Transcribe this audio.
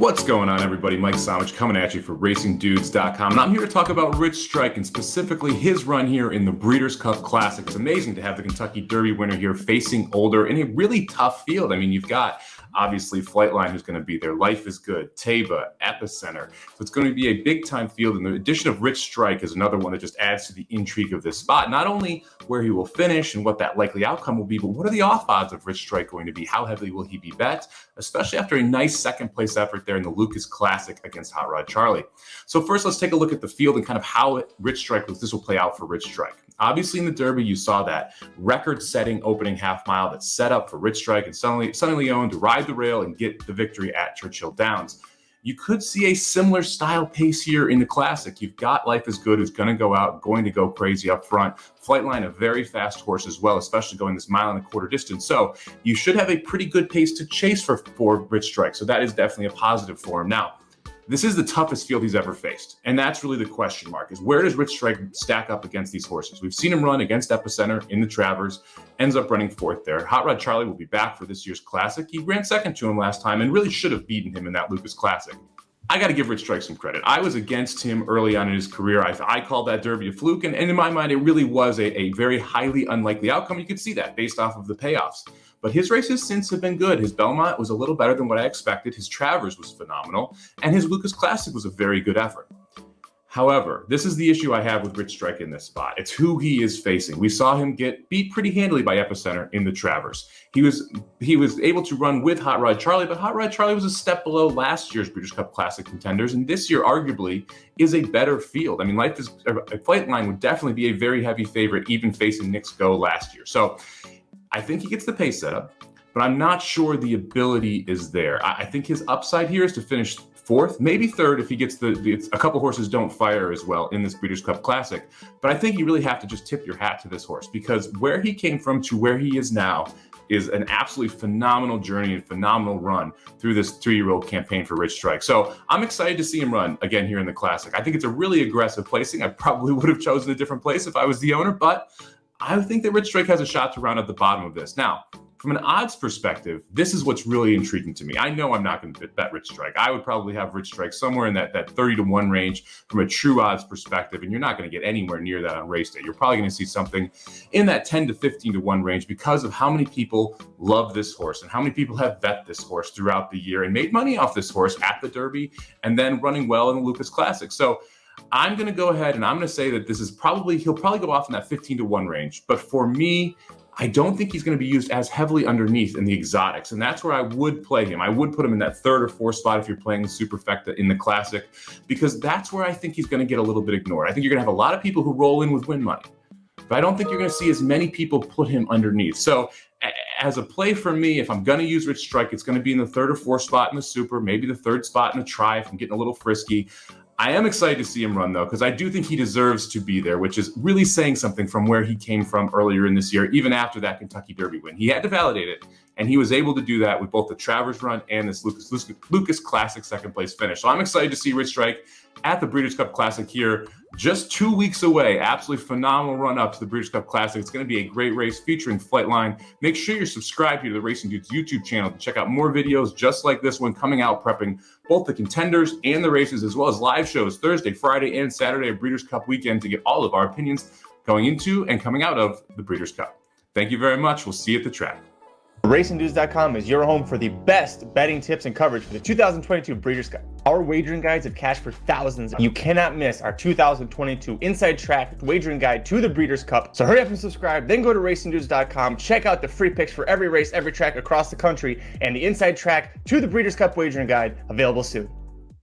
What's going on, everybody? Mike Somich coming at you for RacingDudes.com. And I'm here to talk about Rich Strike and specifically his run here in the Breeders' Cup Classic. It's amazing to have the Kentucky Derby winner here facing Older in a really tough field. I mean, you've got obviously Flightline who's going to be there. Life is Good, Taba, Epicenter. So it's going to be a big-time field. And the addition of Rich Strike is another one that just adds to the intrigue of this spot. Not only where he will finish and what that likely outcome will be, but what are the off odds of Rich Strike going to be? How heavily will he be bet? Especially after a nice second-place effort there in the Lucas Classic against Hot Rod Charlie. So first, let's take a look at the field and kind of how Rich Strike this will play out for Rich Strike. Obviously, in the Derby, you saw that record-setting opening half mile that's set up for Rich Strike and Sonny Leone to ride the rail and get the victory at Churchill Downs. You could see a similar style pace here in the Classic. You've got Life is Good, who's going to go out, going to go crazy up front. Flightline, a very fast horse as well, especially going this mile and a quarter distance. So you should have a pretty good pace to chase for Rich Strike. So that is definitely a positive for him. Now, this is the toughest field he's ever faced. And that's really the question mark, is where does Rich Strike stack up against these horses? We've seen him run against Epicenter in the Travers, ends up running fourth there. Hot Rod Charlie will be back for this year's Classic. He ran second to him last time and really should have beaten him in that Lucas Classic. I got to give Rich Strike some credit. I was against him early on in his career. I called that Derby a fluke. And in my mind, it really was a very highly unlikely outcome. You could see that based off of the payoffs. But his races since have been good. His Belmont was a little better than what I expected. His Travers was phenomenal. And his Lucas Classic was a very good effort. However, this is the issue I have with Rich Strike in this spot. It's who he is facing. We saw him get beat pretty handily by Epicenter in the Travers. He was able to run with Hot Rod Charlie, but Hot Rod Charlie was a step below last year's Breeders' Cup Classic contenders, and this year arguably is a better field. I mean, Flightline would definitely be a very heavy favorite, even facing Nick's Go last year. So I think he gets the pace setup, but I'm not sure the ability is there. I think his upside here is to finish fourth, maybe third if he gets a couple horses don't fire as well in this Breeders' Cup Classic. But I think you really have to just tip your hat to this horse, because where he came from to where he is now is an absolutely phenomenal journey and phenomenal run through this 3-year-old campaign for Rich Strike. So I'm excited to see him run again here in the Classic. I think it's a really aggressive placing. I probably would have chosen a different place if I was the owner, but I think that Rich Strike has a shot to round at the bottom of this. Now, from an odds perspective, this is what's really intriguing to me. I know I'm not going to bet Rich Strike. I would probably have Rich Strike somewhere in that 30-1 range from a true odds perspective, and you're not going to get anywhere near that on race day. You're probably going to see something in that 10 to 15-1 range because of how many people love this horse and how many people have bet this horse throughout the year and made money off this horse at the Derby and then running well in the Lucas Classic. So I'm going to go ahead and I'm going to say that he'll probably go off in that 15-1 range. But for me, I don't think he's going to be used as heavily underneath in the exotics, and that's where I would play him. I would put him in that third or fourth spot if you're playing the Superfecta in the Classic, because that's where I think he's going to get a little bit ignored. I think you're going to have a lot of people who roll in with win money, but I don't think you're going to see as many people put him underneath. So as a play for me, if I'm going to use Rich Strike, it's going to be in the third or fourth spot in the Super, maybe the third spot in the Tri if I'm getting a little frisky. I am excited to see him run, though, because I do think he deserves to be there, which is really saying something from where he came from earlier in this year, even after that Kentucky Derby win. He had to validate it, and he was able to do that with both the Travers run and this Lucas Classic second-place finish. So I'm excited to see Rich Strike at the Breeders' Cup Classic here, just 2 weeks away. Absolutely phenomenal run up to the Breeders' Cup Classic. It's going to be a great race featuring Flightline. Make sure you're subscribed here to the Racing Dudes YouTube channel to check out more videos just like this one coming out, prepping both the contenders and the races, as well as live shows Thursday, Friday, and Saturday of Breeders' Cup weekend to get all of our opinions going into and coming out of the Breeders' Cup. Thank you very much. We'll see you at the track. RacingDudes.com is your home for the best betting tips and coverage for the 2022 Breeders' Cup. Our wagering guides have cash for thousands. You cannot miss our 2022 Inside Track wagering guide to the Breeders' Cup. So hurry up and subscribe, then go to RacingDudes.com. Check out the free picks for every race, every track across the country, and the Inside Track to the Breeders' Cup wagering guide available soon.